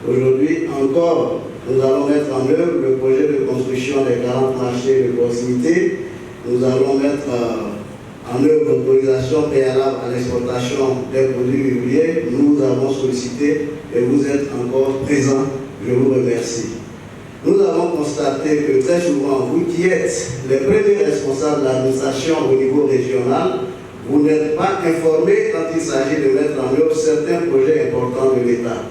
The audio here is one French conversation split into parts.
Aujourd'hui encore, nous allons mettre en œuvre le projet de construction des 40 marchés de proximité. Nous allons mettre en œuvre l'autorisation préalable à l'exportation des produits vivriers. Nous avons sollicité et vous êtes encore présents. Je vous remercie. Nous avons constaté que très souvent, vous qui êtes les premiers responsables de l'administration au niveau régional, vous n'êtes pas informés quand il s'agit de mettre en œuvre certains projets importants de l'État.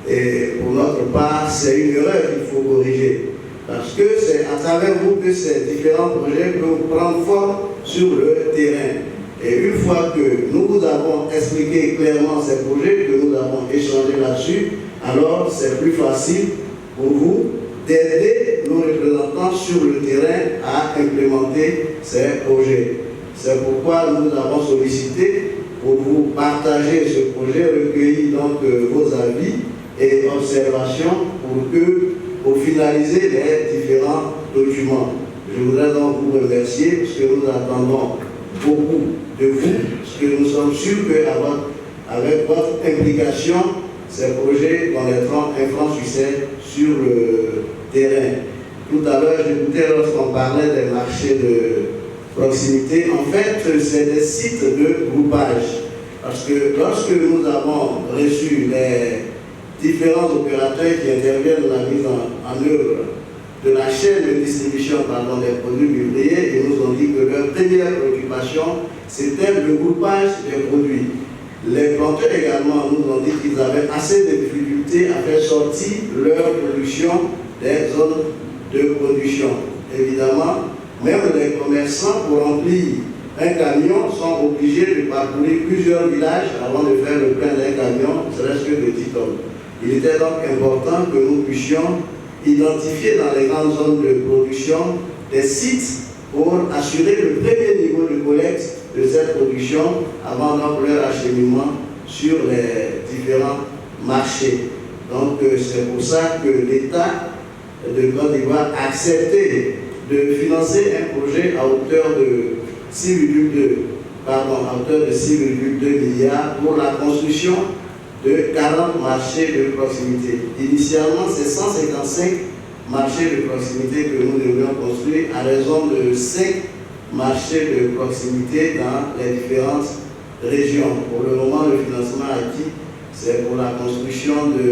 Et pour notre part, c'est une erreur qu'il faut corriger. Parce que c'est à travers vous que ces différents projets peuvent prendre forme sur le terrain. Et une fois que nous vous avons expliqué clairement ces projets, que nous avons échangé là-dessus, alors c'est plus facile pour vous d'aider nos représentants sur le terrain à implémenter ces projets. C'est pourquoi nous avons sollicité pour vous partager ce projet, recueillir donc vos avis et observations pour finaliser les différents documents. Je voudrais donc vous remercier parce que nous attendons beaucoup de vous, parce que nous sommes sûrs qu'avec votre implication, ces projets connaîtront un franc succès sur le terrain. Tout à l'heure, j'écoutais lorsqu'on parlait des marchés de proximité. En fait, c'est des sites de groupage. Parce que lorsque nous avons reçu les différents opérateurs qui interviennent dans la mise en œuvre de la chaîne de distribution des produits vivriers, ils nous ont dit que leur première préoccupation, c'était le groupage des produits. Les planteurs également nous ont dit qu'ils avaient assez de difficultés à faire sortir leur production des zones de production. Évidemment, même les commerçants, pour remplir un camion, sont obligés de parcourir plusieurs villages avant de faire le plein d'un camion, serait-ce que de 10 tonnes. Il était donc important que nous puissions identifier dans les grandes zones de production des sites pour assurer le premier niveau de collecte de cette production avant donc leur acheminement sur les différents marchés. Donc c'est pour ça que l'État de Côte d'Ivoire a accepté de financer un projet à hauteur de 6,2 milliards pour la construction de 40 marchés de proximité. Initialement, c'est 155 marchés de proximité que nous devions construire à raison de 5 marchés de proximité dans les différentes régions. Pour le moment, le financement acquis, c'est pour la construction de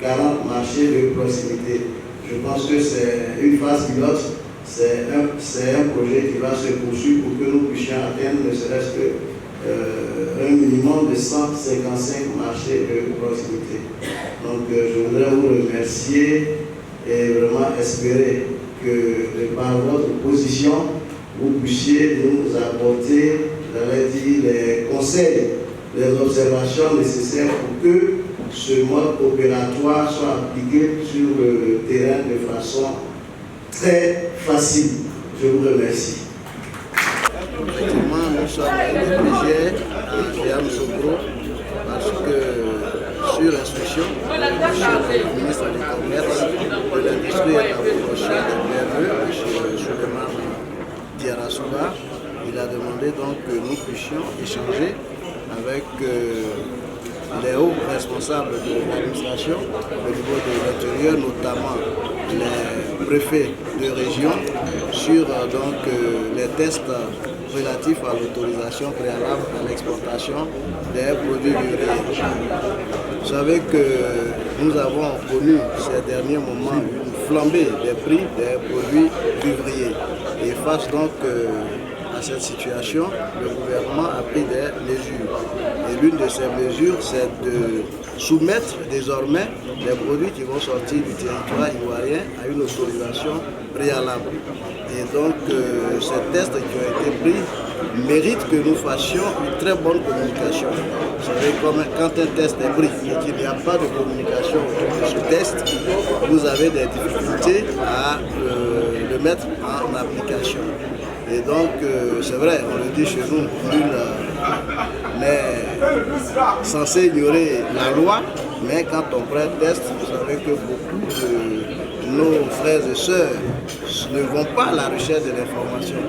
40 marchés de proximité. Je pense que c'est une phase pilote, c'est un projet qui va se poursuivre pour que nous puissions atteindre ne serait-ce que un minimum de 155 marchés de proximité. Donc je voudrais vous remercier et vraiment espérer que par votre position, vous puissiez nous apporter, j'allais dire, les conseils, les observations nécessaires pour que ce mode opératoire soit appliqué sur le terrain de façon très facile. Je vous remercie. Effectivement, nous sommes obligés à Yamoussoukro parce que sur instruction du ministre du Commerce, de l'Industrie et de la Promotion des PME, M. Souleymane Diarra, il a demandé donc que nous puissions échanger avec les hauts responsables de l'administration au niveau de l'intérieur, notamment les préfets de région, sur les tests relatifs à l'autorisation préalable à l'exportation des produits vivriers. Vous savez que nous avons connu ces derniers moments une flambée des prix des produits vivriers. Et face donc à cette situation, le gouvernement a pris des mesures. Et l'une de ces mesures, c'est de soumettre désormais les produits qui vont sortir du territoire ivoirien à une autorisation préalable. Et donc, ces tests qui ont été pris méritent que nous fassions une très bonne communication. Vous savez, quand un test est pris et qu'il n'y a pas de communication autour de ce test, vous avez des difficultés à le mettre en application. Et donc, c'est vrai, on le dit chez nous, nul n'est censé ignorer la loi, mais quand on prend un test, vous savez que beaucoup de nos frères et sœurs ne vont pas à la recherche de l'information.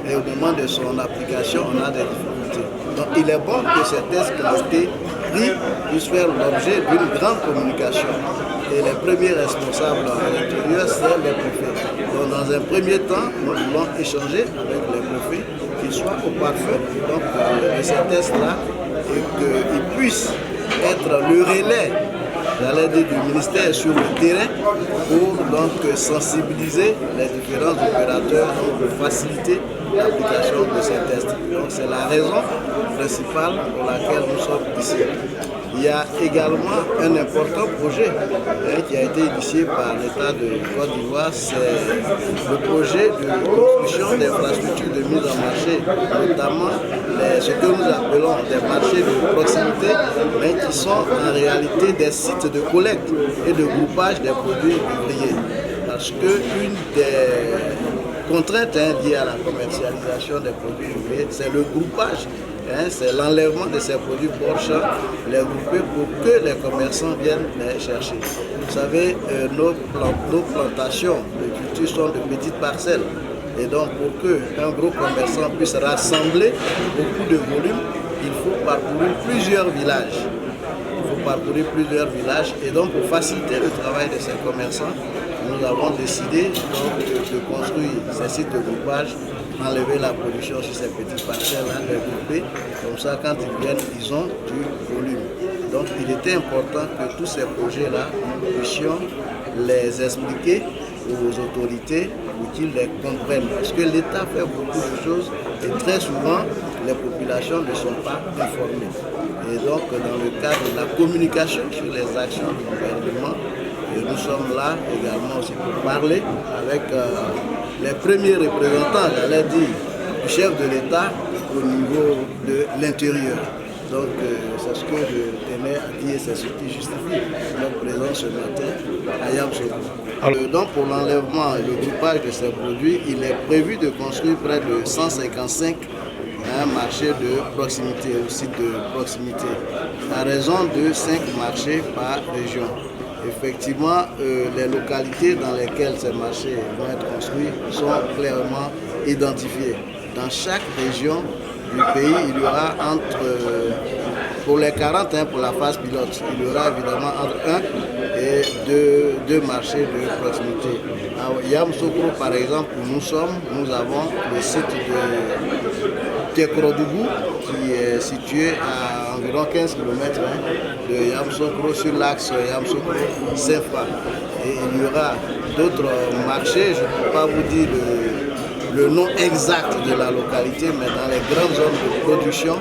Et au moment de son application, on a des difficultés. Donc, il est bon que ces tests qui ont été pris puissent faire l'objet d'une grande communication. Et les premiers responsables à l'intérieur, c'est les préfets. Donc dans un premier temps, nous voulons échanger avec les préfets, qu'ils soient au parfait de ces tests-là et qu'ils puissent être le relais, j'allais dire, du ministère sur le terrain pour donc sensibiliser les différents opérateurs pour faciliter l'application de ces tests. Donc c'est la raison principale pour laquelle nous sommes ici. Il y a également un important projet qui a été initié par l'État de Côte d'Ivoire, c'est le projet de construction d'infrastructures de mise en marché, notamment ce que nous appelons des marchés de proximité, mais qui sont en réalité des sites de collecte et de groupage des produits vivriers. Parce qu'une des contraintes liées à la commercialisation des produits vivriers, c'est le groupage. C'est l'enlèvement de ces produits porchants, les grouper pour que les commerçants viennent les chercher. Vous savez, nos plantations de culture sont de petites parcelles. Et donc, pour qu'un gros commerçant puisse rassembler beaucoup de volume, il faut parcourir plusieurs villages. Et donc, pour faciliter le travail de ces commerçants, nous avons décidé donc, de construire ces sites de groupage, enlever la production sur ces petites parcelles-là, les grouper. Comme ça, quand ils viennent, ils ont du volume. Donc, il était important que tous ces projets-là, nous puissions les expliquer aux autorités pour qu'ils les comprennent. Parce que l'État fait beaucoup de choses et très souvent, les populations ne sont pas informées. Et donc, dans le cadre de la communication sur les actions du gouvernement, nous sommes là également aussi pour parler avec les premiers représentants, j'allais dire, du chef de l'État au niveau de l'intérieur. Donc c'est ce que je tenais à dire, c'est ce qui justifie notre présence ce matin à Yamoussoukro. Donc pour l'enlèvement et le groupage de ces produits, il est prévu de construire près de 155 marchés de proximité, ou sites de proximité, à raison de 5 marchés par région. Effectivement, les localités dans lesquelles ces marchés vont être construits sont clairement identifiées. Dans chaque région du pays, il y aura pour les 40, pour la phase pilote, il y aura évidemment entre 1 et 2 marchés de proximité. À Yamoussoukro, par exemple, où nous avons le site de Tekrodougou qui est situé à environ 15 km de Yamoussoukro sur l'axe Yamoussoukro-Senfa. Et il y aura d'autres marchés, je ne peux pas vous dire le nom exact de la localité, mais dans les grandes zones de production,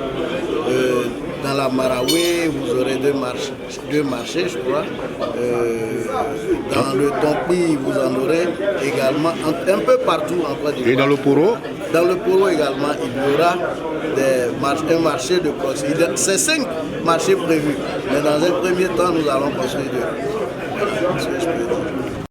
dans la Maraoué, vous aurez deux marchés, je crois. Dans le Tompi, vous en aurez également un peu partout en Côte d'Ivoire. Et dans le Poro? Dans le Poro également, il y aura un marché de proximité. C'est 5 marchés prévus, mais dans un premier temps, nous allons construire 2. Voilà ce que je peux dire.